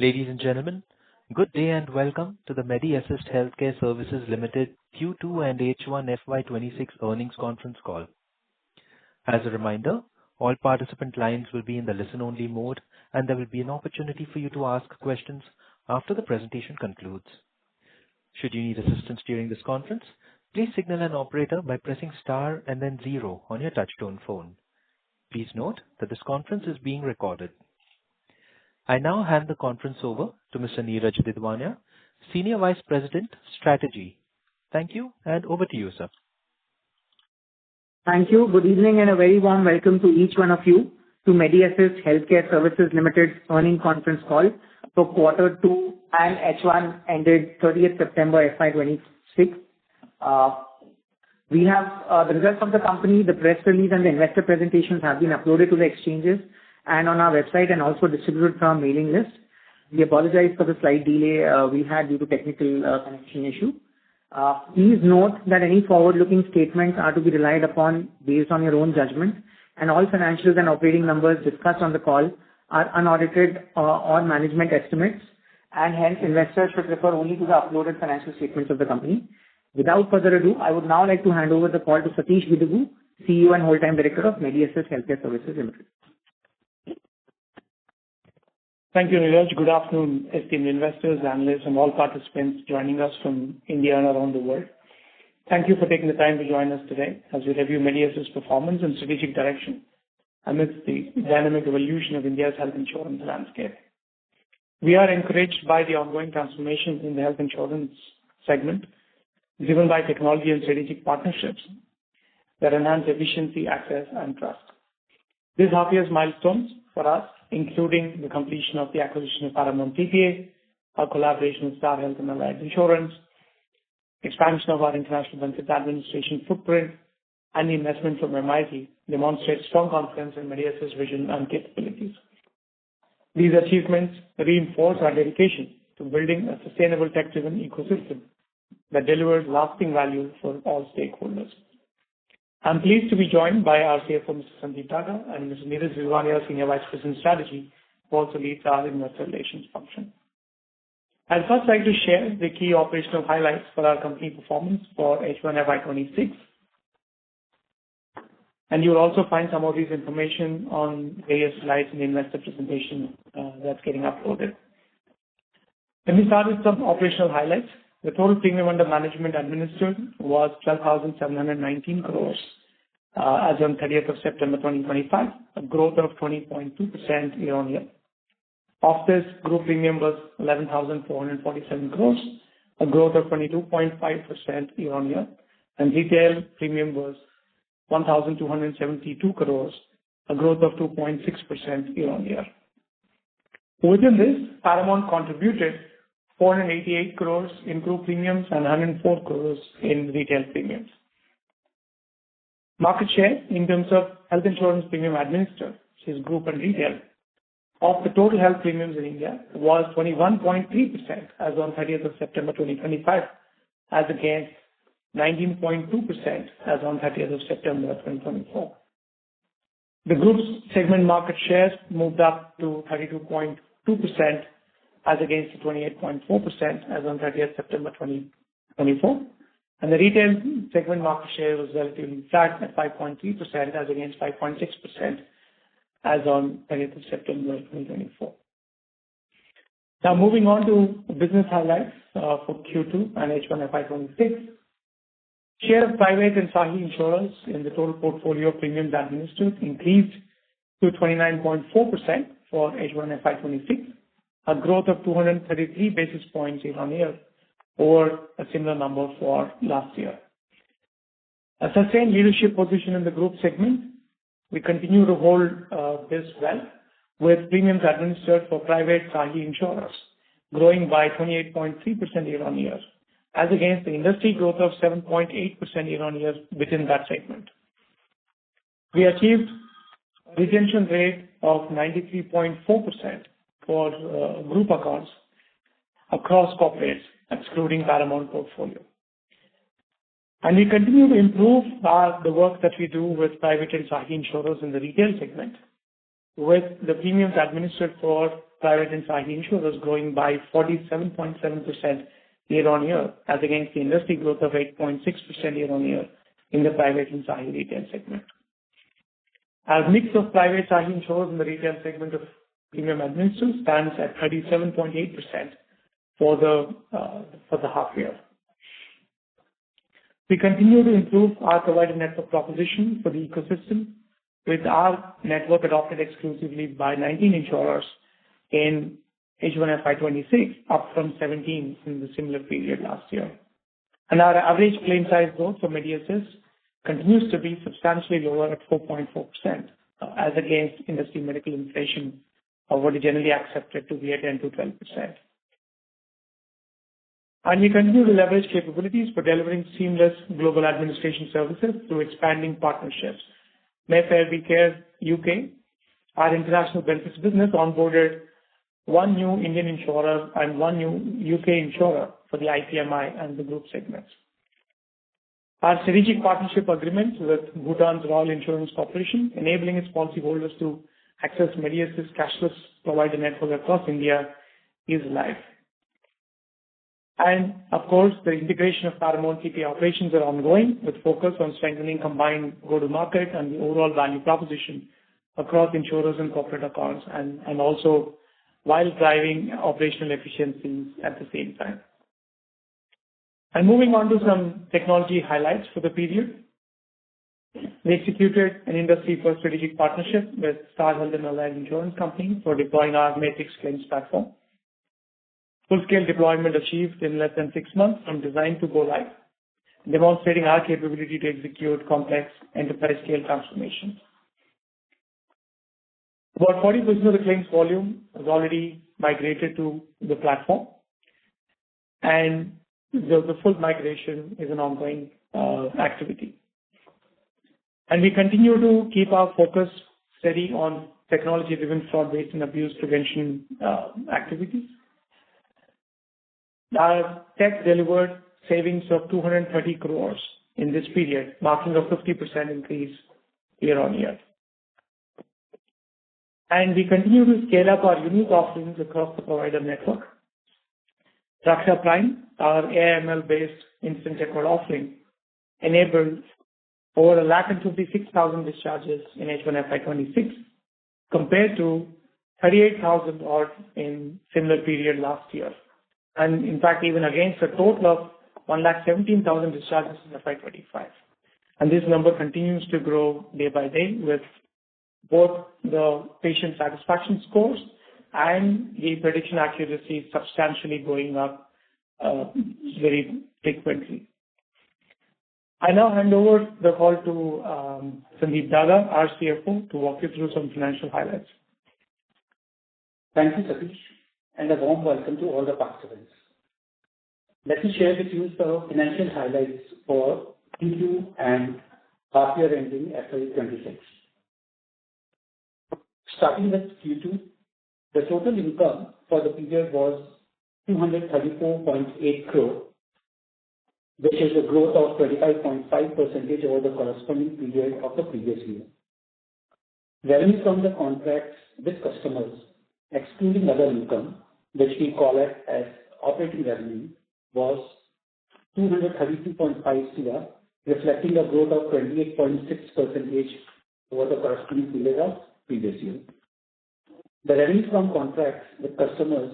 Ladies and gentlemen, good day and welcome to the Medi Healthcare Services Limited Q2 and H1 FY26 earnings conference call. As a reminder, all participant lines will be in the listen-only mode, and there will be an opportunity for you to ask questions after the presentation concludes. Should you need assistance during this conference, please signal an operator by pressing star and then zero on your touchtone phone. Please note that this conference is being recorded. I now hand the conference over to Mr. Neeraj Didwania, Senior Vice President, Strategy. Thank you, and over to you, sir. Thank you. Good evening and a very warm welcome to each one of you to Medi Healthcare Services Limited earnings conference call for quarter 2 and H1 ended 30th September FY26. We have the results of the company, the press release and the investor presentations have been uploaded to the exchanges and on our website and also distributed from our mailing list. We apologize for the slight delay we had due to technical connection issue. Please note that any forward-looking statements are to be relied upon based on your own judgment, and all financials and operating numbers discussed on the call are unaudited or management estimates, and hence investors should refer only to the uploaded financial statements of the company. Without further ado, I would now like to hand over the call to Satish Gidugu, CEO and Whole-Time Director of Medi Healthcare Services Limited. Thank you, Neeraj. Good afternoon, esteemed investors, analysts, and all participants joining us from India and around the world. Thank you for taking the time to join us today as we review Medi's performance and strategic direction amidst the dynamic evolution of India's health insurance landscape. We are encouraged by the ongoing transformation in the health insurance segment, driven by technology and strategic partnerships that enhance efficiency, access, and trust. This half-year's milestones for us, including the completion of the acquisition of Paramount TPA, our collaboration with Star Health and Allied Insurance, expansion of our international benefits administration footprint, and the investment from MIT demonstrate strong confidence in Medi's vision and capabilities. These achievements reinforce our dedication to building a sustainable tech-driven ecosystem that delivers lasting value for all stakeholders. I'm pleased to be joined by our CFO, Mr. Sandeep Daga, and Mr. Neeraj Didwania, Senior Vice President, Strategy, who also leads our investor relations function. I'd first like to share the key operational highlights for our company performance for H1 FY26. And you'll also find some of these information on various slides in the investor presentation that's getting uploaded. Let me start with some operational highlights. The total premium under management administered was 12,719 crores as on 30th of September 2025, a growth of 20.2% year-on-year. Of this, group premium was 11,447 crores, a growth of 22.5% year-on-year, and retail premium was 1,272 crores, a growth of 2.6% year-on-year. Within this, Paramount contributed 488 crores in group premiums and 104 crores in retail premiums. Market share in terms of health insurance premium administered, which is group and retail, of the total health premiums in India was 21.3% as on 30th of September 2025, as against 19.2% as on 30th of September 2024. The group's segment market shares moved up to 32.2% as against 28.4% as on 30th September 2024. And the retail segment market share was relatively flat at 5.3% as against 5.6% as on 30th of September 2024. Now moving on to business highlights for Q2 and H1 FY26. Share of private and SAHI insurers in the total portfolio of premiums administered increased to 29.4% for H1 FY26, a growth of 233 basis points year-on-year over a similar number for last year. A sustained leadership position in the group segment, we continue to hold this well, with premiums administered for private SAHI insurers growing by 28.3% year-on-year, as against the industry growth of 7.8% year-on-year within that segment. We achieved a retention rate of 93.4% for group accounts across corporates, excluding Paramount portfolio. And we continue to improve the work that we do with private and SAHI insurers in the retail segment with the premiums administered for private and SAHI insurers growing by 47.7% year-on-year, as against the industry growth of 8.6% year-on-year in the private and SAHI retail segment. Our mix of private SAHI insurers in the retail segment of premium administered stands at 37.8% for the half year. We continue to improve our provider network proposition for the ecosystem, with our network adopted exclusively by 19 insurers in H1 FY26, up from 17 in the similar period last year. And our average claim size growth for Medi Assist continues to be substantially lower at 4.4%, as against industry medical inflation of what is generally accepted to be at 10 to 12%. And we continue to leverage capabilities for delivering seamless global administration services through expanding partnerships. Mayfair We Care UK, our international benefits business, onboarded one new Indian insurer and one new UK insurer for the IPMI and the group segments. Our strategic partnership agreement with Bhutan's Royal Insurance Corporation, enabling its policyholders to access Medi Assist cashless provider network across India, is live. And of course, the integration of Paramount TPA operations are ongoing, with focus on strengthening combined go-to-market and the overall value proposition across insurers and corporate accounts, and also while driving operational efficiencies at the same time. And moving on to some technology highlights for the period. We executed an industry-first strategic partnership with Star Health and Allied Insurance Company for deploying our Matrix Claims platform. Full-scale deployment achieved in less than 6 months from design to go live, demonstrating our capability to execute complex enterprise-scale transformations. About 40% of the claims volume has already migrated to the platform, and the full migration is an ongoing activity. And we continue to keep our focus steady on technology-driven fraud, waste, and abuse prevention activities. Our tech delivered savings of 230 crores in this period, marking a 50% increase year-on-year. And we continue to scale up our unique offerings across the provider network. Raksha Prime, our AIML-based instant record offering, enabled over 156,000 discharges in H1 FY26, compared to 38,000 odd in similar period last year. And in fact, even against a total of 117,000 discharges in FY25. And this number continues to grow day by day, with both the patient satisfaction scores and the prediction accuracy substantially going up very frequently. I now hand over the call to Sandeep Daga, our CFO, to walk you through some financial highlights. Thank you, Satish, and a warm welcome to all the participants. Let me share with you the financial highlights for Q2 and half year ending FY26. Starting with Q2, the total income for the period was 234.8 crore, which is a growth of 25.5% over the corresponding period of the previous year. Revenue from the contracts with customers, excluding other income, which we call it as operating revenue, was 232.5 crore, reflecting a growth of 28.6% over the corresponding period of previous year. The revenue from contracts with customers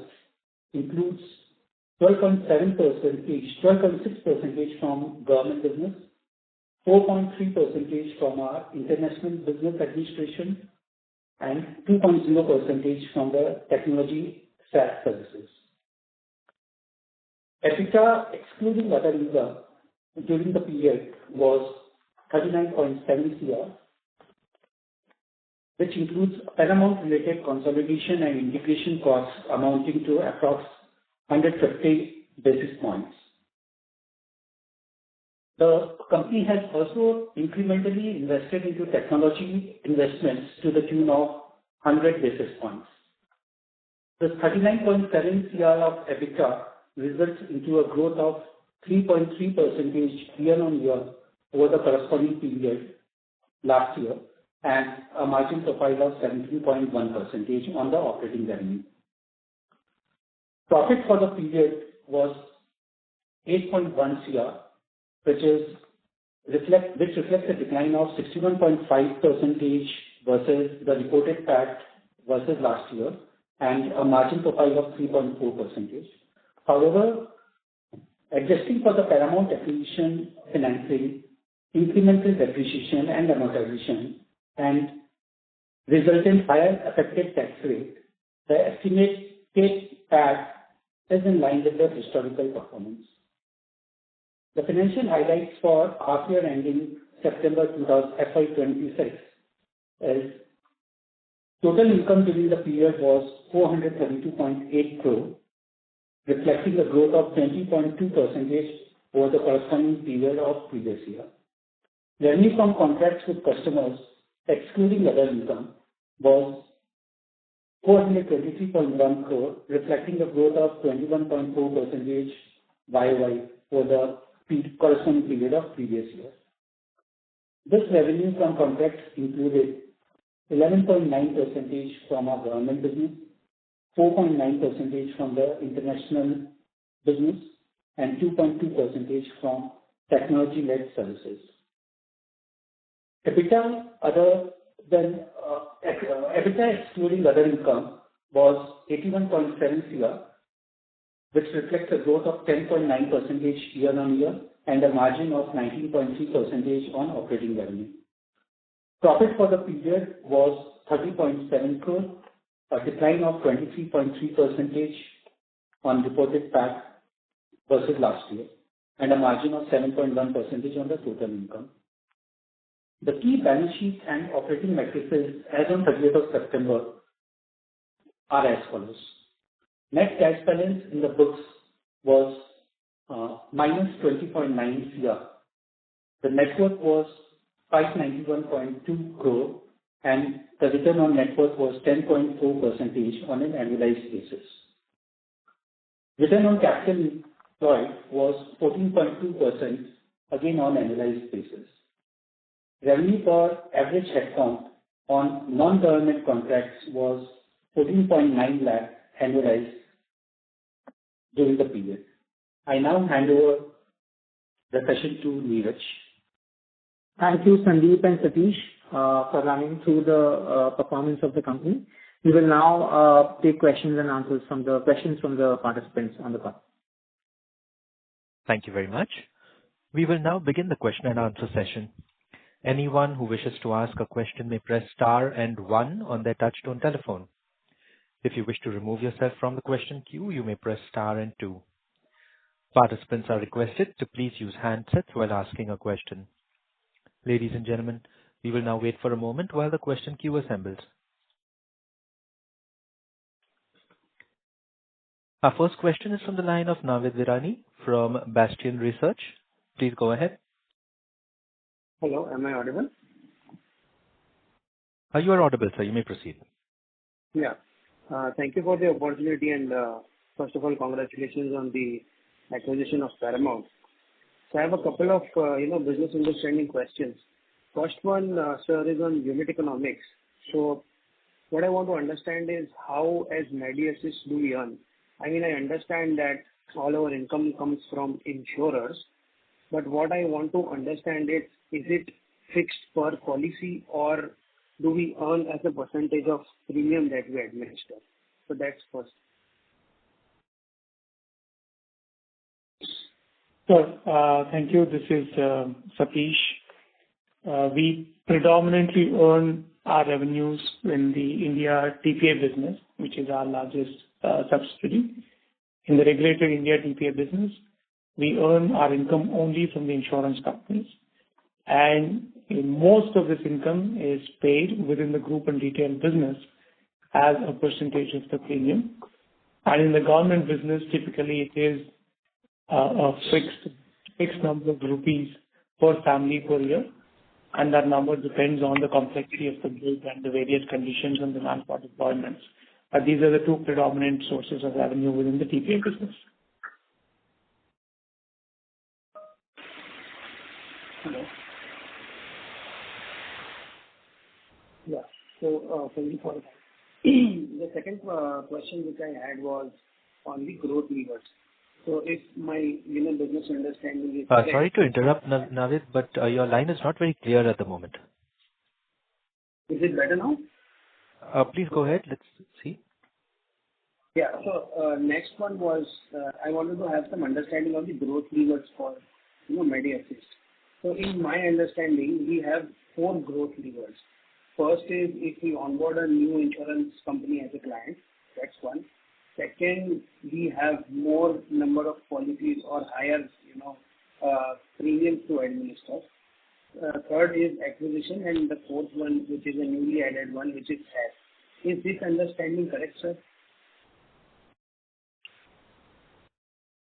includes 12.6% from government business, 4.3% from our international business administration, and 2.0% from the technology SaaS services. EBITDA, excluding other income, during the period was 39.7 crore, which includes Paramount-related consolidation and integration costs amounting to approx 150 basis points. The company has also incrementally invested into technology investments to the tune of 100 basis points. The 39.7 crore of EBITDA results into a growth of 3.3% year-on-year over the corresponding period last year, and a margin profile of 17.1% on the operating revenue. Profit for the period was 8.1 crore, which reflects a decline of 61.5% versus the reported PAT versus last year, and a margin profile of 3.4%. However, adjusting for the Paramount acquisition financing, incremental depreciation and amortization, and resultant higher effective tax rate, the estimated PAT is in line with the historical performance. The financial highlights for half year ending September FY2026 is total income during the period was 432.8 crore, reflecting a growth of 20.2% over the corresponding period of previous year. Revenue from contracts with customers, excluding other income, was 423.1 crore, reflecting a growth of 21.4% YOY over the corresponding period of previous year. This revenue from contracts included 11.9% from our government business, 4.9% from the international business, and 2.2% from technology-led services. EBITDA excluding other income was 81.7 crore, which reflects a growth of 10.9% year-on-year and a margin of 19.3% on operating revenue. Profit for the period was 30.7 crore, a decline of 23.3% on reported PAT versus last year, and a margin of 7.1% on the total income. The key balance sheet and operating metrics as on 30th of September are as follows. Net cash balance in the books was minus 20.9 crore. The net worth was 591.2 crore, and the return on net worth was 10.4% on an annualized basis. Return on capital employed was 14.2%, again on annualized basis. Revenue per average headcount on non-government contracts was 14.9 lakh annualized during the period. I now hand over the session to Neeraj. Thank you, Sandeep and Satish, for running through the performance of the company. We will now take questions and answers from the participants on the call. Thank you very much. We will now begin the question and answer session. Anyone who wishes to ask a question may press star and 1 on their touchtone telephone. If you wish to remove yourself from the question queue, you may press star and 2. Participants are requested to please use handsets while asking a question. Ladies and gentlemen, we will now wait for a moment while the question queue assembles. Our first question is from the line of Navid Virani from Bastion Research. Please go ahead. Hello, am I audible? You are audible, sir. You may proceed. Yeah. Thank you for the opportunity, and first of all, congratulations on the acquisition of Paramount. So I have a couple of business understanding questions. First one, sir, is on unit economics. So what I want to understand is how, as Medi Assist, do we earn? I mean, I understand that all our income comes from insurers, but what I want to understand is it fixed per policy, or do we earn as a percentage of premium that we administer? So that's first. So, thank you. This is Satish. We predominantly earn our revenues in the India TPA business, which is our largest subsidiary. In the regulated India TPA business, we earn our income only from the insurance companies. And most of this income is paid within the group and retail business as a percentage of the premium. And in the government business, typically it is a fixed number of rupees per family per year. And that number depends on the complexity of the bill and the various conditions and demand for deployments. But these are the two predominant sources of revenue within the TPA business. Hello. Yeah. So, thank you for that. The second question which I had was on the growth levers. So if my, business understanding is correct. Sorry to interrupt, Navid, but your line is not very clear at the moment. Is it better now? Please go ahead. Let's see. Yeah. So, next one was, I wanted to have some understanding of the growth levers for, Medi Assist. So in my understanding, we have 4 growth levers. First is if we onboard a new insurance company as a client, that's one. Second, we have more number of policies or higher, premiums to administer. Third is acquisition, and the fourth one, which is a newly added one, which is SaaS. Is this understanding correct, sir?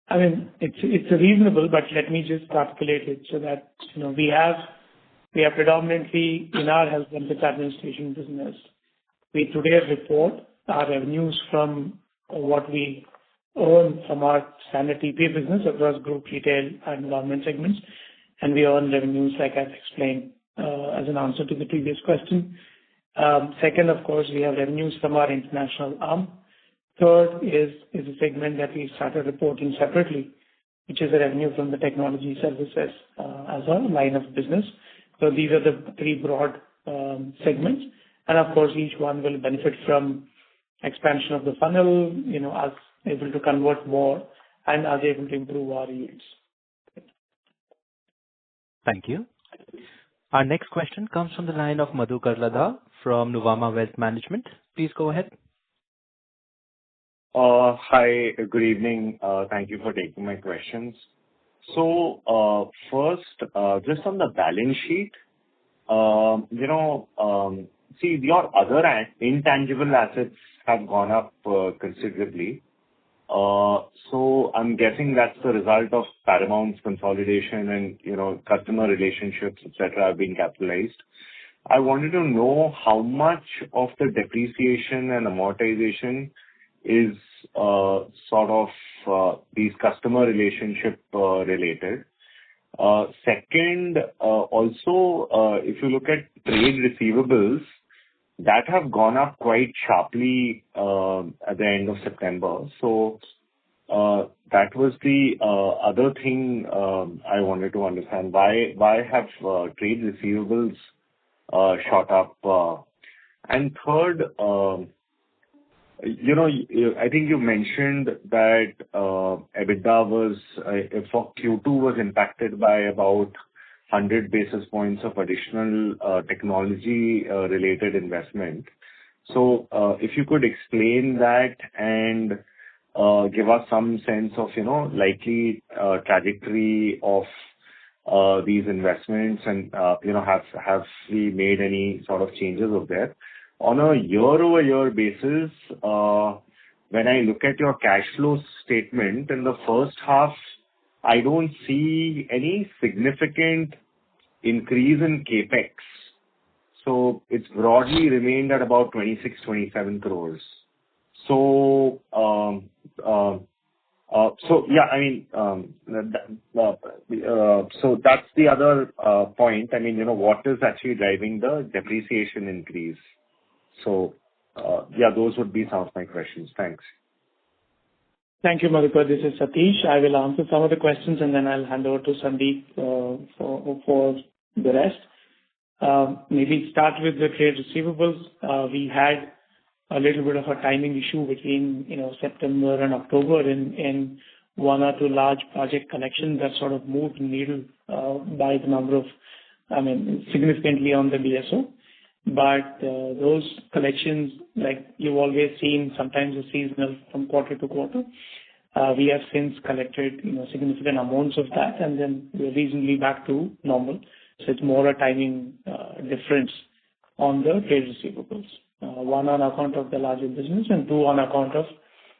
I mean, it's reasonable, but let me just articulate it so that, we have predominantly in our health benefits administration business, we today report our revenues from what we earn from our standard TPA business across group, retail, and government segments, and we earn revenues like I've explained as an answer to the previous question. Second, of course, we have revenues from our international arm. Third is a segment that we started reporting separately, which is the revenue from the technology services as a line of business. So these are the 3 broad segments. And of course, each one will benefit from expansion of the funnel, us able to convert more and us able to improve our yields. Thank you. Our next question comes from the line of Madhukar Ladha from Nuvama Wealth Management. Please go ahead. Hi, good evening. Thank you for taking my questions. So, first, just on the balance sheet, see, your other intangible assets have gone up considerably. So I'm guessing that's the result of Paramount's consolidation and, customer relationships, etc., have been capitalized. I wanted to know how much of the depreciation and amortization is sort of these customer relationship related. Second, also, if you look at trade receivables, that have gone up quite sharply at the end of September. So that was the other thing I wanted to understand. Why have trade receivables shot up? And third, I think you mentioned that EBITDA was for Q2 was impacted by about 100 basis points of additional technology related investment. So if you could explain that and give us some sense of likely trajectory of these investments and have we made any sort of changes over there? On a year-over-year basis, when I look at your cash flow statement in the first half, I don't see any significant increase in capex. So it's broadly remained at about 26-27 crores. So, yeah, I mean, so that's the other point. I mean, what is actually driving the depreciation increase? So, yeah, those would be some of my questions. Thanks. Thank you, Madhukar. This is Satish. I will answer some of the questions and then I'll hand over to Sandeep for the rest. Maybe start with the trade receivables. We had a little bit of a timing issue between September and October in 1 or 2 large project collections that sort of moved the needle by the number of, significantly on the DSO. But those collections, like you've always seen, sometimes are seasonal from quarter to quarter. We have since collected significant amounts of that, and then we're reasonably back to normal. So it's more a timing difference on the trade receivables. 1 on account of the larger business, and 2 on account of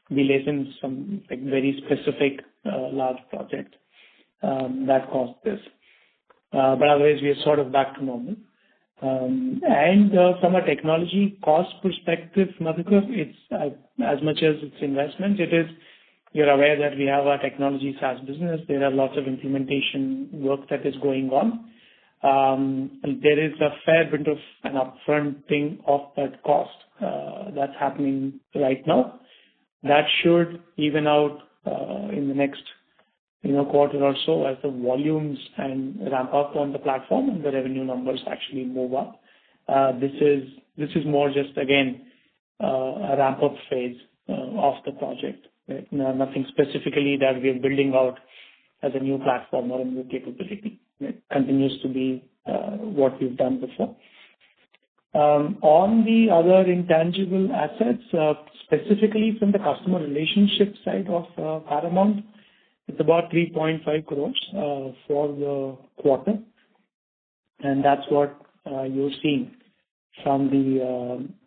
delays in some very specific large project that caused this. But otherwise, we are sort of back to normal. And from a technology cost perspective, Madhukar, it's as much as it's investment, you're aware that we have our technology SaaS business. There are lots of implementation work that is going on. there is a fair bit of an upfronting of that cost that's happening right now. That should even out in the next quarter or so as the volumes and ramp up on the platform and the revenue numbers actually move up. This is more just, again, a ramp-up phase of the project. Nothing specifically that we are building out as a new platform or a new capability. It continues to be what we've done before. On the other intangible assets, specifically from the customer relationship side of Paramount, it's about 3.5 crores for the quarter, and that's what you're seeing from the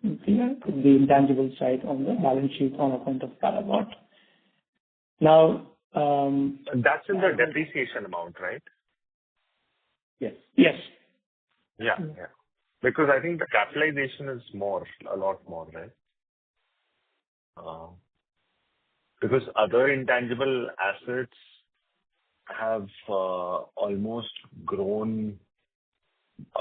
intangible side on the balance sheet on account of Paramount. Now, that's in the depreciation amount, right? Yes. Yeah. Because I think the capitalization is a lot more, right? Because other intangible assets have almost grown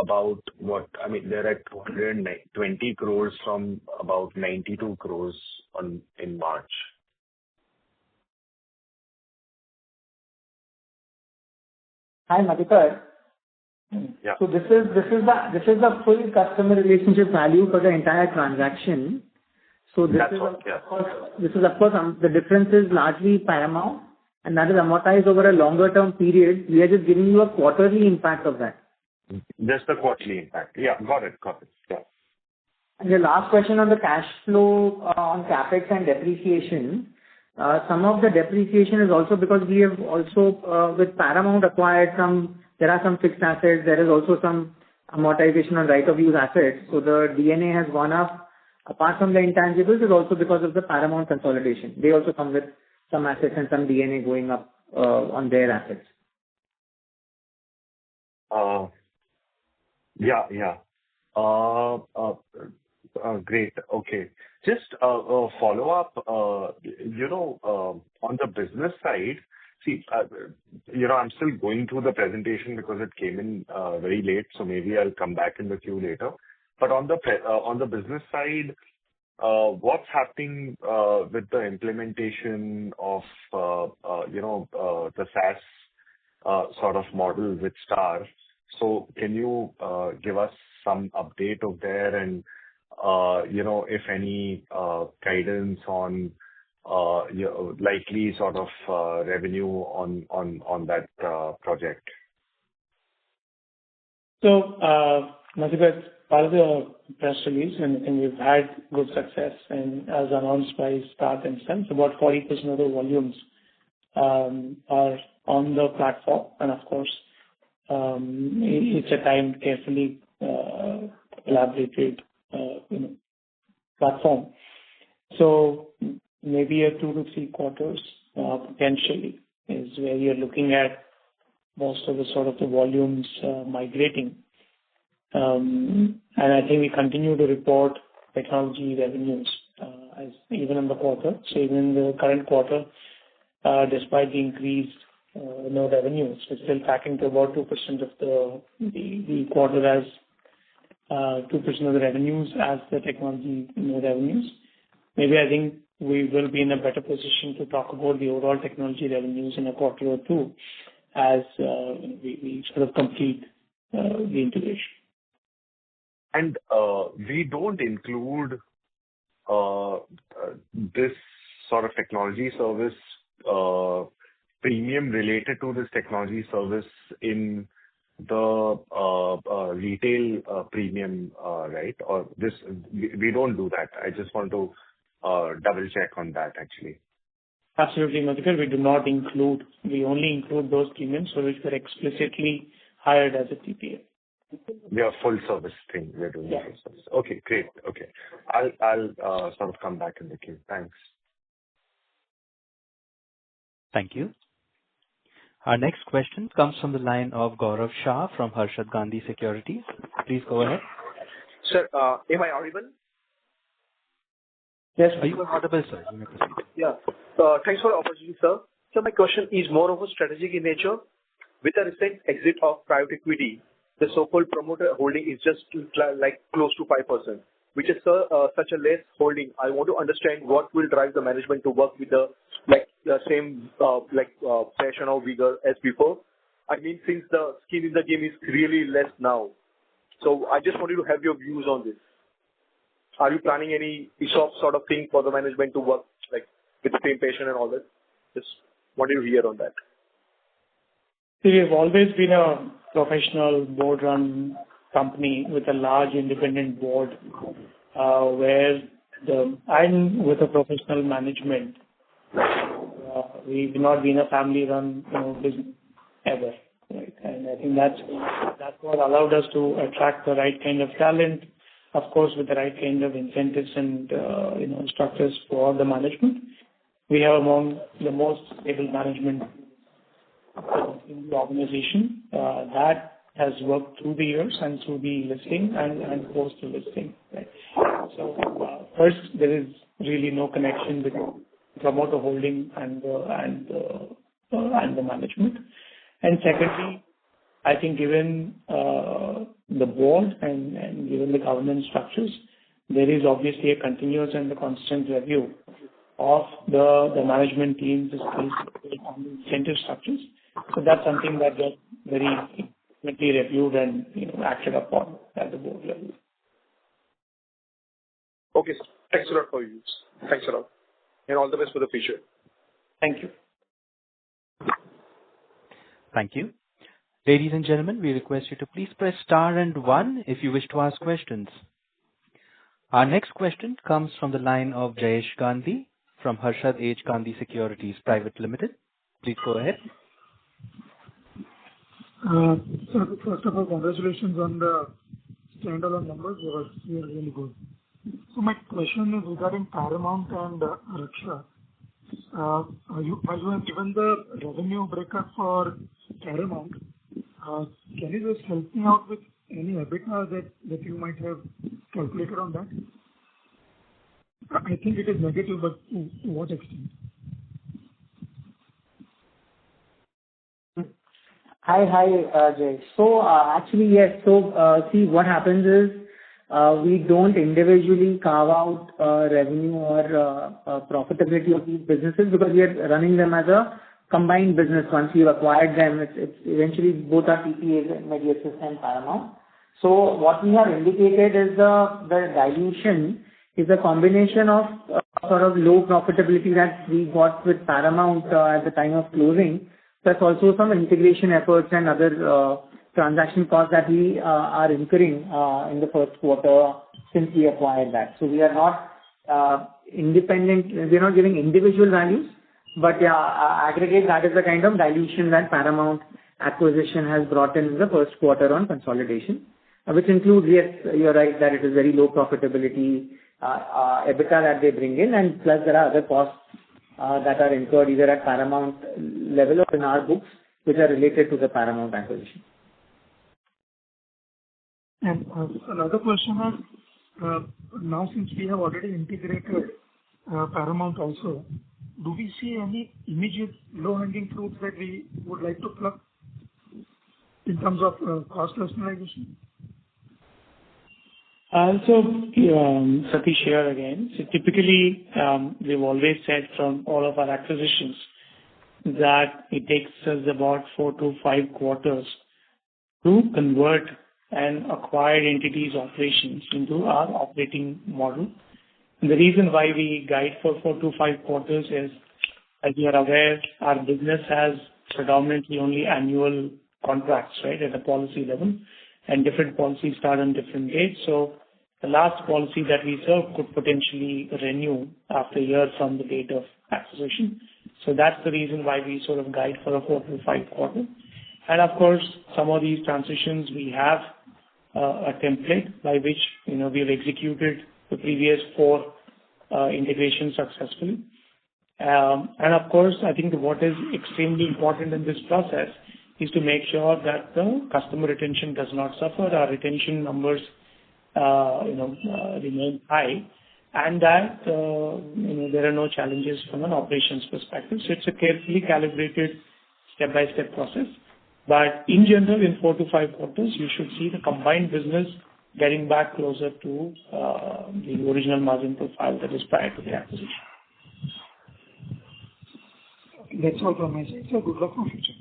about they're at 220 crores from about 92 crores in March. Hi, Madhukar. Yeah. So this is the full customer relationship value for the entire transaction. So this is of course the difference is largely Paramount, and that is amortized over a longer term period. We are just giving you a quarterly impact of that. Just the quarterly impact. Yeah, got it. Yeah. And your last question on the cash flow on capex and depreciation. Some of the depreciation is also because we have also with Paramount acquired there are some fixed assets. There is also some amortization on right of use assets. So the D&A has gone up. Apart from the intangibles, is also because of the Paramount consolidation. They also come with some assets and some D&A going up on their assets. Yeah. Great. Okay. Just a follow-up, on the business side, see, I'm still going through the presentation because it came in very late, so maybe I'll come back in the queue later. But on the business side, what's happening with the implementation of, the SaaS sort of model with Star? So can you give us some update of there and, if any guidance on likely sort of revenue on that project? So, Madhukar, part of the press release, and we've had good success, and as announced by Star themselves, about 40% of the volumes are on the platform, and of course, it's a timed, carefully elaborated platform. So maybe a 2 to 3 quarters potentially is where you're looking at most of the sort of the volumes migrating. And I think we continue to report technology revenues as even in the quarter. So even in the current quarter, despite the increased revenues, we're still tracking to about 2% of the quarter as 2% of the revenues as the technology revenues. Maybe I think we will be in a better position to talk about the overall technology revenues in a quarter or two as we sort of complete the integration. And we don't include this sort of technology service premium related to this technology service in the retail premium, right? Or this we don't do that. I just want to double check on that actually. Absolutely, Madhukar. We do not include. We only include those premiums for which were explicitly hired as a TPA. We are full service thing. We're doing full service. Okay, great. Okay, I'll sort of come back in the queue. Thanks. Thank you. Our next question comes from the line of Gaurav Shah from Harshad Gandhi Securities. Please go ahead. Sir, am I audible? Yes. Are you audible, sir? You may proceed. Yeah. Thanks for the opportunity, sir. So my question is more of a strategic in nature. With the recent exit of private equity, the so-called promoter holding is just like close to 5%, which is such a less holding. I want to understand what will drive the management to work with the same passion or vigor as before. I mean, since the skin in the game is really less now. So I just wanted to have your views on this. Are you planning any ESOP sort of thing for the management to work like with the same passion and all that? Just wanted to hear on that. We have always been a professional board-run company with a large independent board, and with a professional management. We've not been a family-run business ever, right? And I think that's what allowed us to attract the right kind of talent, of course, with the right kind of incentives and structures for the management. We have among the most stable management in the organization. That has worked through the years and through the listing and post the listing. Right? So first, there is really no connection between promoter holding and the management. And secondly, I think given the board and given the governance structures, there is obviously a continuous and a constant review of the management team's skills on the incentive structures. So that's something that gets very frequently reviewed and acted upon at the board level. Okay, sir. Thanks a lot for you. Thanks a lot. And all the best for the future. Thank you. Thank you. Ladies and gentlemen, we request you to please press star and 1 if you wish to ask questions. Our next question comes from the line of Jayesh Gandhi from Harshad H. Gandhi Securities Private Limited. Please go ahead. So first of all, congratulations on the standalone numbers. They were really good. So my question is regarding Paramount and Raksha. While you have given the revenue breakup for Paramount, can you just help me out with any EBITDA that you might have calculated on that? I think it is negative, but to what extent? Hi, Jay. So actually, yes. So see, what happens is we don't individually carve out revenue or profitability of these businesses because we are running them as a combined business. Once we've acquired them, it's eventually both our TPAs, Medi and Paramount. So what we have indicated is the dilution is a combination of sort of low profitability that we got with Paramount at the time of closing. Plus also some integration efforts and other transaction costs that we are incurring in the first quarter since we acquired that. So we are not independent. We are not giving individual values, but aggregate, that is the kind of dilution that Paramount acquisition has brought in the first quarter on consolidation, which includes, yes, you're right, that it is very low profitability EBITDA that they bring in, and plus there are other costs that are incurred either at Paramount level or in our books, which are related to the Paramount acquisition. And another question is, now since we have already integrated Paramount also, do we see any immediate low-hanging fruits that we would like to pluck in terms of cost rationalization? So, Satish here again. So typically, we've always said from all of our acquisitions that it takes us about 4 to 5 quarters to convert an acquired entity's operations into our operating model. And the reason why we guide for 4 to 5 quarters is, as you are aware, our business has predominantly only annual contracts, right, at a policy level, and different policies start on different dates. So the last policy that we serve could potentially renew after a year from the date of acquisition. So that's the reason why we sort of guide for a 4 to 5 quarter. And of course, some of these transitions we have a template by which we've executed the previous 4 integrations successfully. And of course, I think what is extremely important in this process is to make sure that the customer retention does not suffer, our retention numbers remain high, and that there are no challenges from an operations perspective. So it's a carefully calibrated step-by-step process. But in general, in 4 to 5 quarters, you should see the combined business getting back closer to the original margin profile that is prior to the acquisition. That's all from my side. So good luck for future.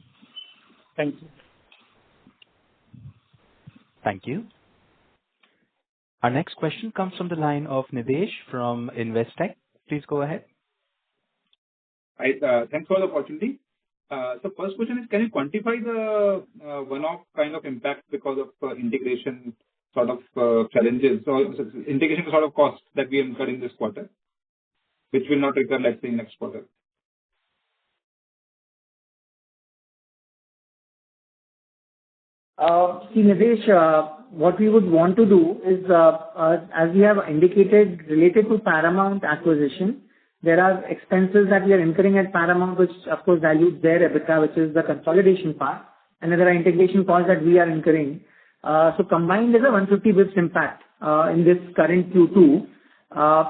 Thank you. Thank you. Our next question comes from the line of Nidesh from Investec. Please go ahead. Hi, thanks for the opportunity. So first question is, can you quantify the one-off kind of impact because of integration sort of challenges or integration sort of costs that we incurred in this quarter, which will not recur, let's say, next quarter? See, Nidesh, what we would want to do is, as we have indicated, related to Paramount acquisition, there are expenses that we are incurring at Paramount, which of course dilutes their EBITDA, which is the consolidation part, and there are integration costs that we are incurring. So combined, there's a 150 basis impact in this current Q2.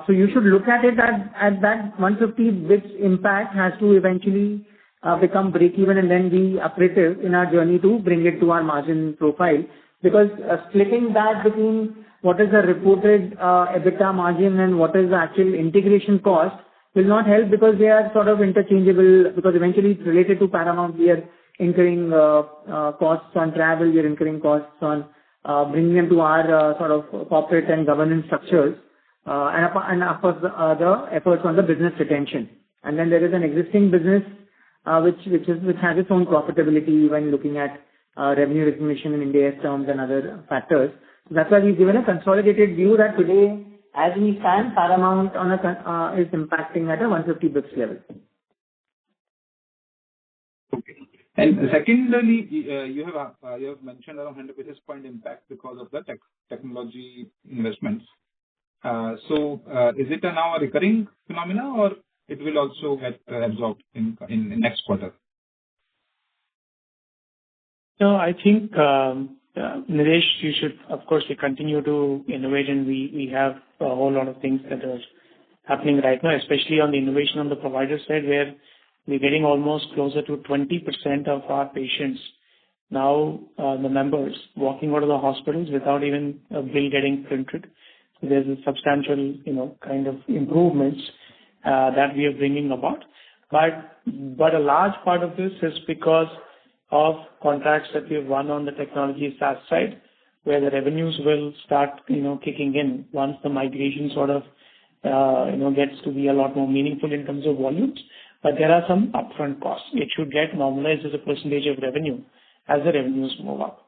So you should look at it at that 150 basis impact has to eventually become break-even and then be accretive in our journey to bring it to our margin profile. Because splitting that between what is the reported EBITDA margin and what is the actual integration cost will not help, because they are sort of interchangeable, because eventually it's related to Paramount. We are incurring costs on travel, we are incurring costs on bringing them to our sort of corporate and governance structures, and of course the efforts on the business retention. And then there is an existing business which has its own profitability when looking at revenue recognition in Ind AS terms and other factors. So that's why we've given a consolidated view that today, as we stand, Paramount is impacting at a 150 basis level. Okay. And secondly, you have mentioned around 100 basis point impact because of the technology investments. So is it now a recurring phenomena, or it will also get absorbed in next quarter? No, I think, Nidesh, you should, of course, we continue to innovate, and we have a whole lot of things that are happening right now, especially on the innovation on the provider side, where we're getting almost closer to 20% of our patients now, the members walking out of the hospitals without even a bill getting printed. So there's a substantial, kind of improvements that we are bringing about. But a large part of this is because of contracts that we have won on the technology SaaS side, where the revenues will start, kicking in once the migration sort of, gets to be a lot more meaningful in terms of volumes. But there are some upfront costs. It should get normalized as a percentage of revenue as the revenues move up.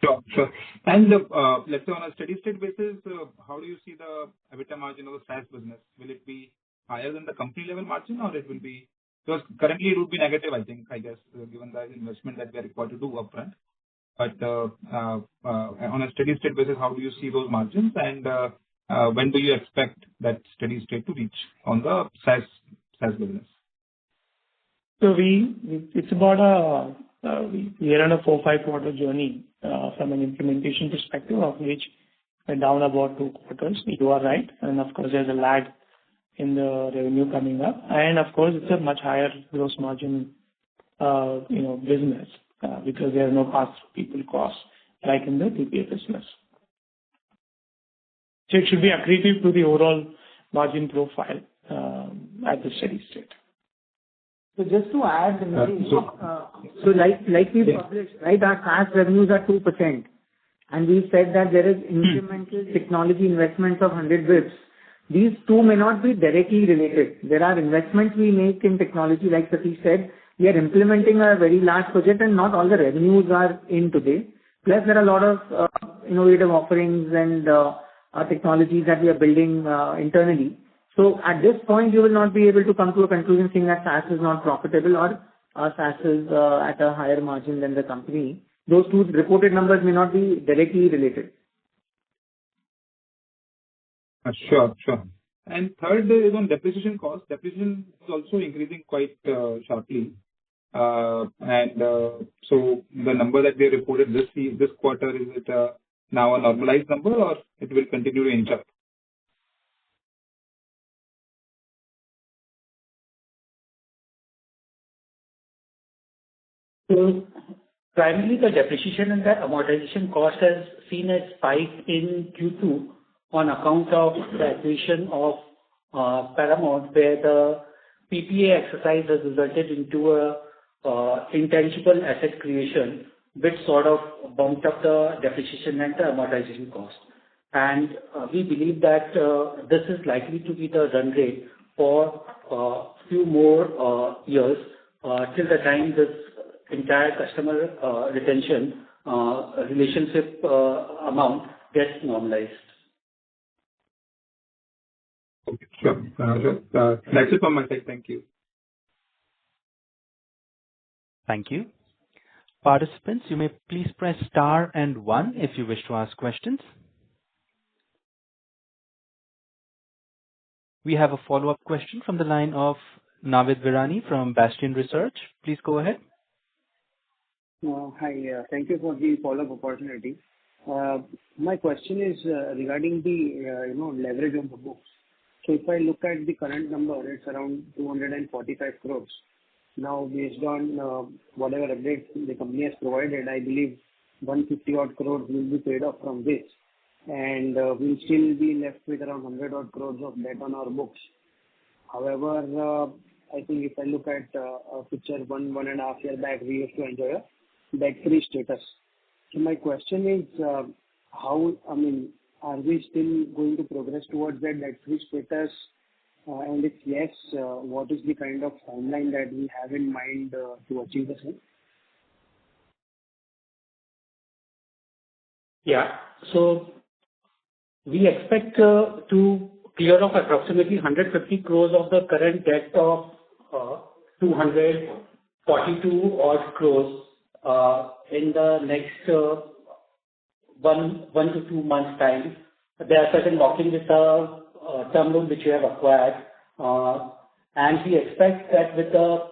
Sure. And let's say on a steady state basis, how do you see the EBITDA margin of the SaaS business? Will it be higher than the company level margin, or it will be, because currently it would be negative, I guess, given the investment that we are required to do upfront. But on a steady state basis, how do you see those margins, and when do you expect that steady state to reach on the SaaS business? So it's about we are on a 4-5 quarter journey from an implementation perspective, of which we're down about 2 quarters. You are right, and of course there's a lag in the revenue coming up, and of course it's a much higher gross margin, business because there are no pass-through people costs like in the TPA business. So it should be accretive to the overall margin profile at the steady state. So just to add, so like we published, right, our SaaS revenues are 2%, and we said that there is incremental technology investments of 100 basis. These two may not be directly related. There are investments we make in technology, like Satish said. We are implementing a very large project, and not all the revenues are in today. Plus, there are a lot of innovative offerings and technologies that we are building internally. So at this point, you will not be able to come to a conclusion saying that SaaS is not profitable or SaaS is at a higher margin than the company. Those two reported numbers may not be directly related. Sure. And third is on depreciation cost. Depreciation is also increasing quite sharply. And so the number that we reported this quarter, is it now a normalized number, or it will continue to inch up? So primarily, the depreciation and the amortization cost has seen a spike in Q2 on account of the acquisition of Paramount, where the PPA exercise has resulted into a intangible asset creation, which sort of bumped up the depreciation and the amortization cost. And we believe that this is likely to be the run rate for a few more years till the time this entire customer retention relationship amount gets normalized. Okay, sure. That's it from my side. Thank you. Thank you. Participants, you may please press star and one if you wish to ask questions. We have a follow-up question from the line of Navid Virani from Bastion Research. Please go ahead. Hi. Thank you for the follow-up opportunity. My question is regarding the leverage on the books. So if I look at the current number, it's around 245 crores. Now, based on whatever updates the company has provided, I believe 150 odd crores will be paid off from this, and we'll still be left with around 100 odd crores of debt on our books. However, I think if I look at a picture one and a half year back, we used to enjoy a debt-free status. So my question is, are we still going to progress towards that debt-free status? And if yes, what is the kind of timeline that we have in mind to achieve the same? Yeah. So we expect to clear off approximately 150 crores of the current debt of 242 odd crores in the next 1 to 2 months time. There are certain lock-in with the term loan which we have acquired, and we expect that with the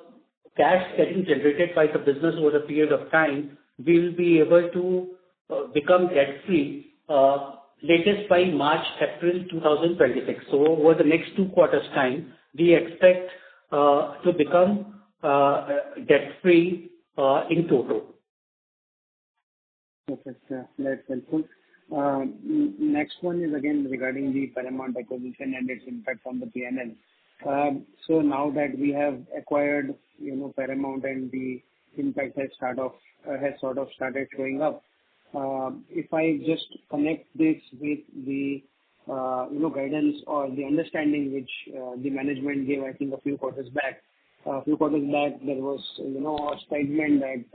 cash getting generated by the business over a period of time, we will be able to become debt-free latest by March, April 2026. So over the next 2 quarters time, we expect to become debt-free in total. Okay, sir. That's helpful. Next one is again regarding the Paramount acquisition and its impact on the P&L. So now that we have acquired, Paramount and the impact has sort of started showing up, if I just connect this with the guidance or the understanding which the management gave, I think a few quarters back. A few quarters back, there was a statement that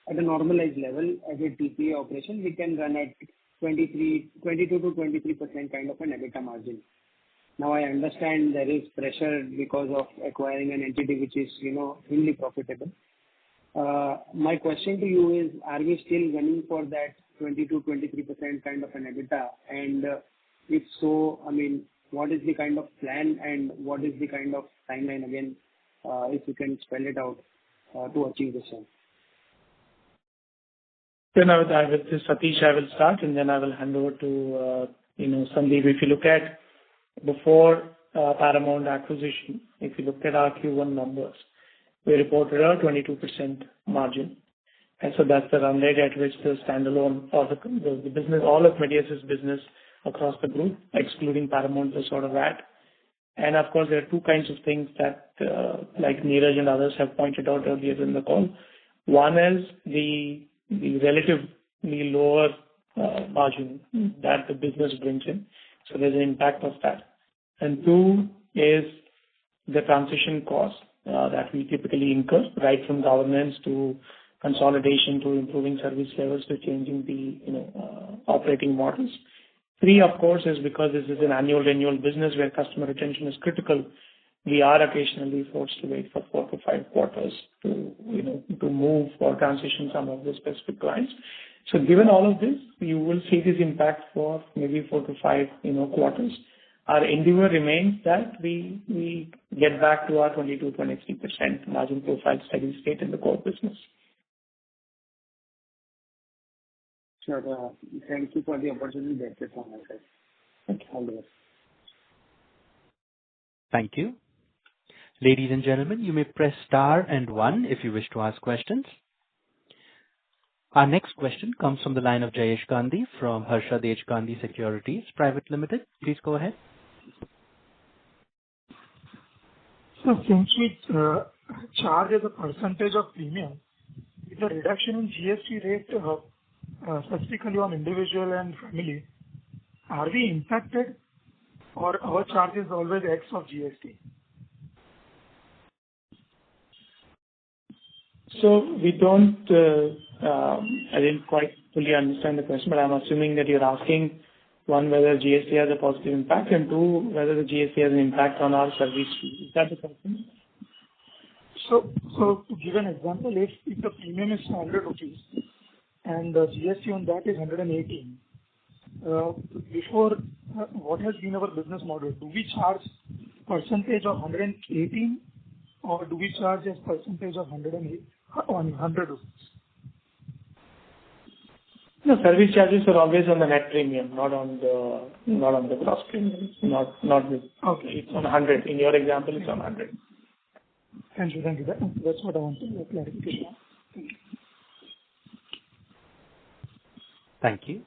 at a normalized level as a TPA operation, we can run at 22 to 23% kind of an EBITDA margin. Now I understand there is pressure because of acquiring an entity which is really profitable. My question to you is, are we still running for that 22-23% kind of an EBITDA? And if so, what is the kind of plan and what is the kind of timeline again, if you can spell it out to achieve the same? Then with this, Satish, I will start and then I will hand over to Sandeep. If you look at before Paramount acquisition, if you look at our Q1 numbers, we reported a 22% margin. And so that's the run rate at which the standalone or the business, all of Medi's business across the group, excluding Paramount, is sort of at. And of course, there are two kinds of things that, like Neeraj and others have pointed out earlier in the call. One is the relatively lower margin that the business brings in. So there's an impact of that. And two is the transition cost that we typically incur, right from governance to consolidation to improving service levels to changing the operating models. Three, of course, is because this is an annual renewal business where customer retention is critical. We are occasionally forced to wait for 4 to 5 quarters to move or transition some of the specific clients. So given all of this, you will see this impact for maybe 4 to 5 quarters. Our endeavor remains that we get back to our 22-23% margin profile steady state in the core business. Sure. Thank you for the opportunity. That's it from my side. Thank you. All the best. Thank you. Ladies and gentlemen, you may press star and one if you wish to ask questions. Our next question comes from the line of Jayesh Gandhi from Harsha Dej Gandhi Securities Private Limited. Please go ahead. So since we charge as a percentage of premium, with the reduction in GST rate, specifically on individual and family, are we impacted or our charge is always X of GST? So we don't, I didn't quite fully understand the question, but I'm assuming that you're asking, one, whether GST has a positive impact, and two, whether the GST has an impact on our service fee. Is that the question? So to give an example, if the premium is 100 rupees and the GST on that is 118, before, what has been our business model? Do we charge percentage of 118 or do we charge as percentage of 108 on 100 rupees? No, service charges are always on the net premium, not on the gross premium. Not with. Okay. It's on 100. In your example, it's on 100. Thank you. That's what I wanted clarification on. Thank you. Thank you.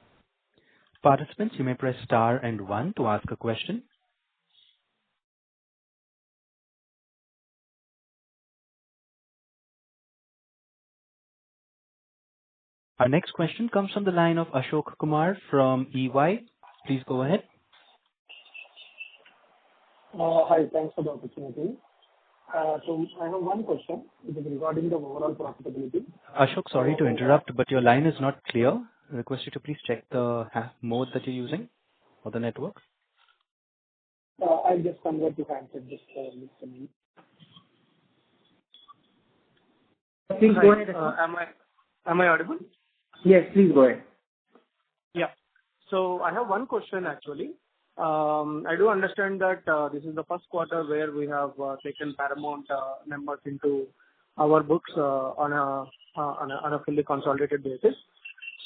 Participants, you may press star and 1 to ask a question. Our next question comes from the line of Ashok Kumar from EY. Please go ahead. Hi, thanks for the opportunity. So I have one question. It is regarding the overall profitability. Ashok, sorry to interrupt, but your line is not clear. I request you to please check the mode that you're using or the network. I'll just convert to handset just listening. Please go ahead. Am I audible? Yes, please go ahead. Yeah. So I have one question actually. I do understand that this is the first quarter where we have taken Paramount numbers into our books on a fully consolidated basis.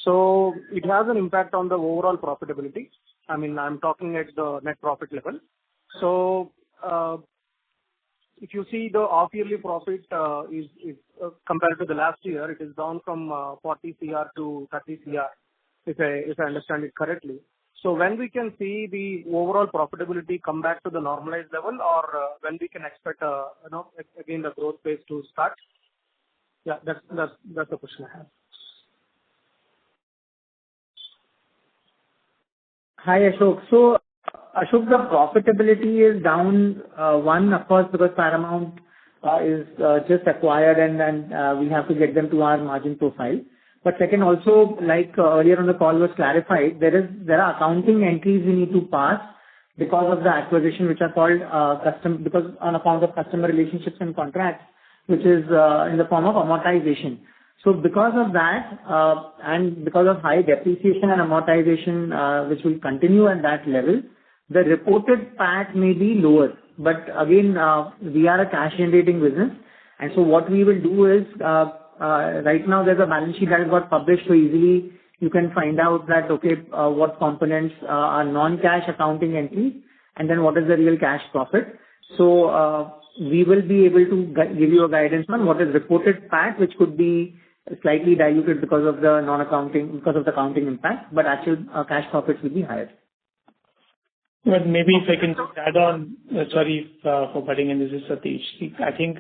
So it has an impact on the overall profitability. I mean, I'm talking at the net profit level. So if you see the half-yearly profit is compared to the last year, it is down from 40 CR to 30 CR, if I understand it correctly. So when we can see the overall profitability come back to the normalized level, or when we can expect, again the growth phase to start? Yeah, that's the question I have. Hi, Ashok. So, Ashok, the profitability is down, one, of course, because Paramount is just acquired and then we have to get them to our margin profile. But second, also, like earlier on the call was clarified, there are accounting entries we need to pass because of the acquisition, which are called because on account of customer relationships and contracts, which is in the form of amortization. So because of that, and because of high depreciation and amortization, which will continue at that level, the reported PAT may be lower. But again, we are a cash generating business. And so what we will do is, right now there's a balance sheet that has got published, so easily you can find out that, okay, what components are non-cash accounting entries and then what is the real cash profit. So we will be able to give you a guidance on what is reported PAT, which could be slightly diluted because of the because of the accounting impact, but actual cash profits will be higher. But maybe if I can just add on, sorry for butting in, this is Satish. I think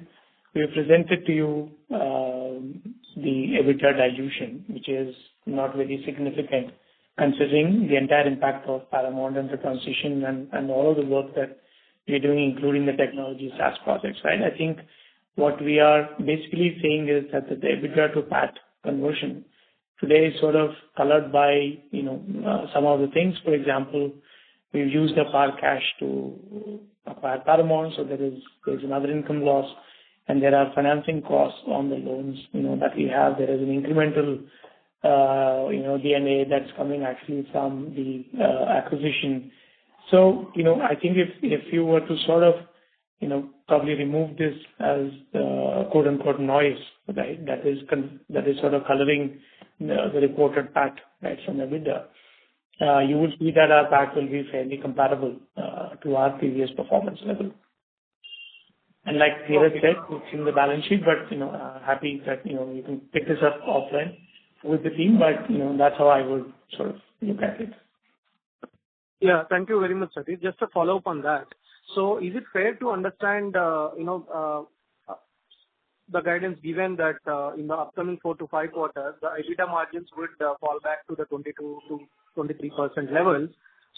we have presented to you the EBITDA dilution, which is not very significant considering the entire impact of Paramount and the transition and all of the work that we're doing, including the technology SaaS projects, right? I think what we are basically saying is that the EBITDA to PAT conversion today is sort of colored by, some of the things. For example, we've used up our cash to acquire Paramount, so there's another income loss, and there are financing costs on the loans, that we have. There is an incremental, DNA that's coming actually from the acquisition. So, I think if you were to sort of, probably remove this as quote unquote noise, right? That is sort of coloring the reported PAT, right, from EBITDA. You will see that our PAT will be fairly comparable to our previous performance level. And like Neeraj said, it's in the balance sheet, but happy that you can pick this up offline with the team, but that's how I would sort of look at it. Yeah, thank you very much, Satish. Just a follow-up on that. So is it fair to understand, the guidance given that in the upcoming 4 to 5 quarters, the EBITDA margins would fall back to the 22 to 23% levels.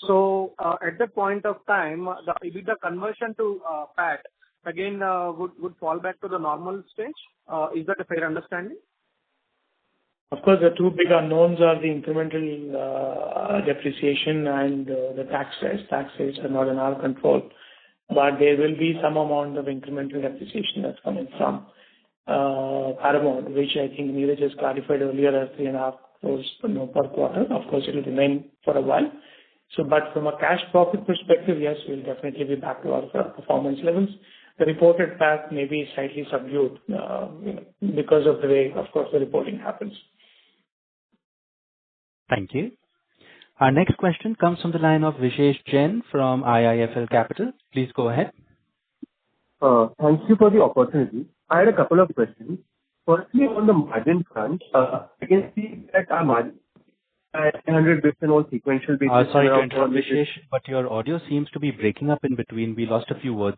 So at that point of time, the EBITDA conversion to PAT again would fall back to the normal stage. Is that a fair understanding? Of course, the two big unknowns are the incremental depreciation and the tax rates. Tax rates are not in our control, but there will be some amount of incremental depreciation that's coming from Paramount, which I think Neeraj just clarified earlier as 3.5 crores per quarter. Of course, it will remain for a while. So, but from a cash profit perspective, yes, we'll definitely be back to our performance levels. The reported PAT may be slightly subdued because of the way, of course, the reporting happens. Thank you. Our next question comes from the line of Vishesh Jain from IIFL Capital. Please go ahead. Thank you for the opportunity. I had a couple of questions. Firstly, on the margin front, I can see that our margin 100 basis points on sequential basis. Sorry to interrupt, Vishesh, but your audio seems to be breaking up in between. We lost a few words.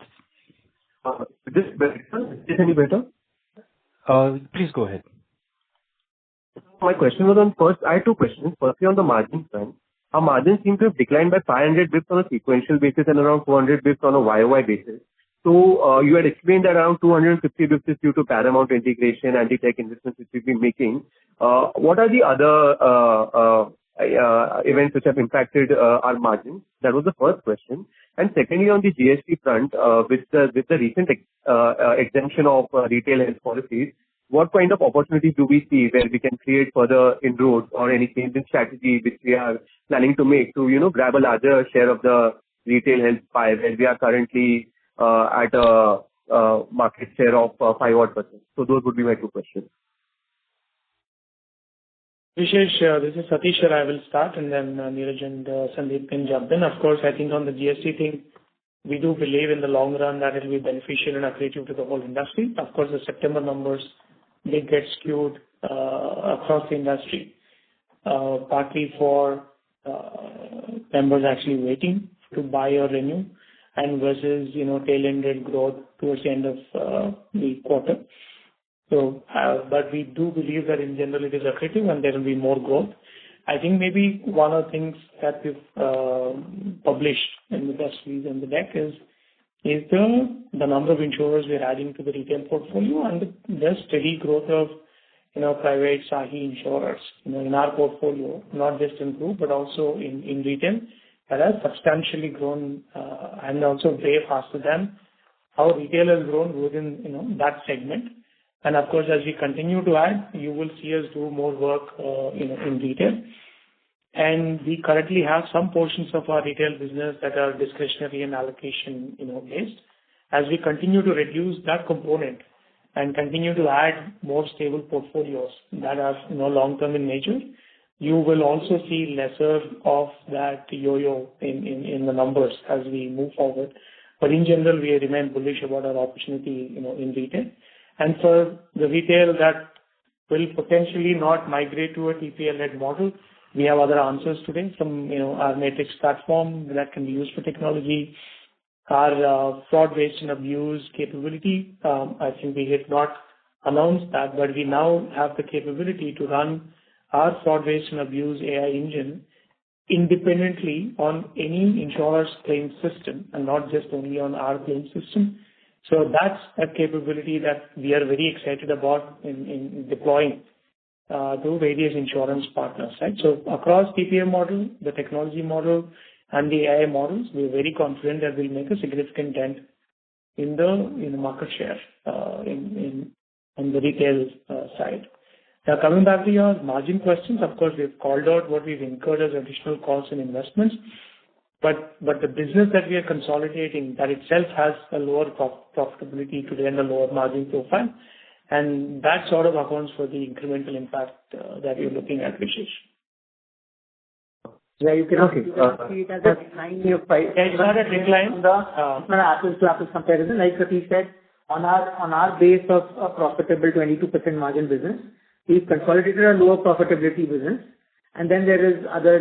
Is this better? Is this any better? Please go ahead. My question was on first, I had two questions. Firstly, on the margin front, our margins seem to have declined by 500 basis points on a sequential basis and around 400 basis points on a YOY basis. So you had explained that around 250 basis points due to Paramount integration and the tech investments which we've been making. What are the other events which have impacted our margins? That was the first question. And secondly, on the GST front, with the recent exemption of retail health policies, what kind of opportunities do we see where we can create further inroads or any change in strategy which we are planning to make to, grab a larger share of the retail health pie where we are currently at a market share of 5%? So those would be my two questions. Vishesh, this is Satish here. I will start and then Neeraj and Sandeep can jump in. Of course, I think on the GST thing, we do believe in the long run that it will be beneficial and accretive to the whole industry. Of course, the September numbers did get skewed across the industry, partly for members actually waiting to buy or renew, and versus tail-ended growth towards the end of the quarter. So, but we do believe that in general it is accretive and there will be more growth. I think maybe one of the things that we've published in the press release and the deck is the number of insurers we're adding to the retail portfolio and the steady growth of private SAHI insurers in our portfolio, not just in group but also in retail, that has substantially grown and also way faster than how retail has grown within that segment. And of course, as we continue to add, you will see us do more work in retail. And we currently have some portions of our retail business that are discretionary and allocation based. As we continue to reduce that component and continue to add more stable portfolios that are long-term in nature, you will also see lesser of that yo-yo in the numbers as we move forward. But in general, we remain bullish about our opportunity in retail. And for the retail that will potentially not migrate to a TPA-led model, we have other answers today from our Matrix platform that can be used for technology, our fraud, waste and abuse capability. I think we had not announced that, but we now have the capability to run our fraud, waste and abuse AI engine independently on any insurer's claim system and not just only on our claim system. So that's a capability that we are very excited about in deploying to various insurance partners, right? So across TPA model, the technology model, and the AI models, we're very confident that we'll make a significant dent in the market share on the retail side. Now, coming back to your margin questions, of course, we've called out what we've incurred as additional costs and investments. But the business that we are consolidating, that itself has a lower profitability today and a lower margin profile. And that sort of accounts for the incremental impact that you're looking at, Vishesh. Yeah, you can see it as a decline in price. It's not a decline. It's not an apples-to-apples comparison. Like Satish said, on our base of a profitable 22% margin business, We've consolidated a lower profitability business, and then there is other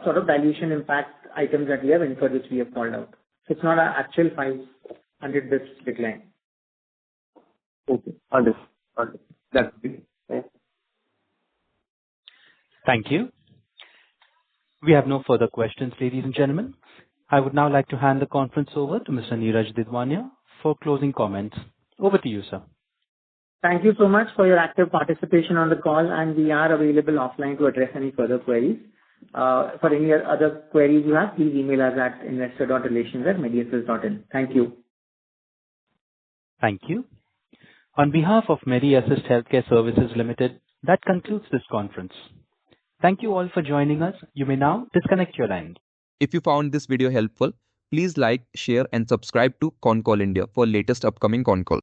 sort of dilution impact items that we have incurred, which we have called out. So it's not an actual 500 basis points decline. Okay. Understood. That's it. Thanks. Thank you. We have no further questions, ladies and gentlemen. I would now like to hand the conference over to Mr. Neeraj Didwania for closing comments. Over to you, sir. Thank you so much for your active participation on the call, and we are available offline to address any further queries. For any other queries you have, please email us at investor.relations@mediassist.in. Thank you. Thank you. On behalf of Medi Assist Healthcare Services Limited, that concludes this conference. Thank you all for joining us. You may now disconnect your line. If you found this video helpful, please like, share and subscribe to Concall India for latest upcoming Concall.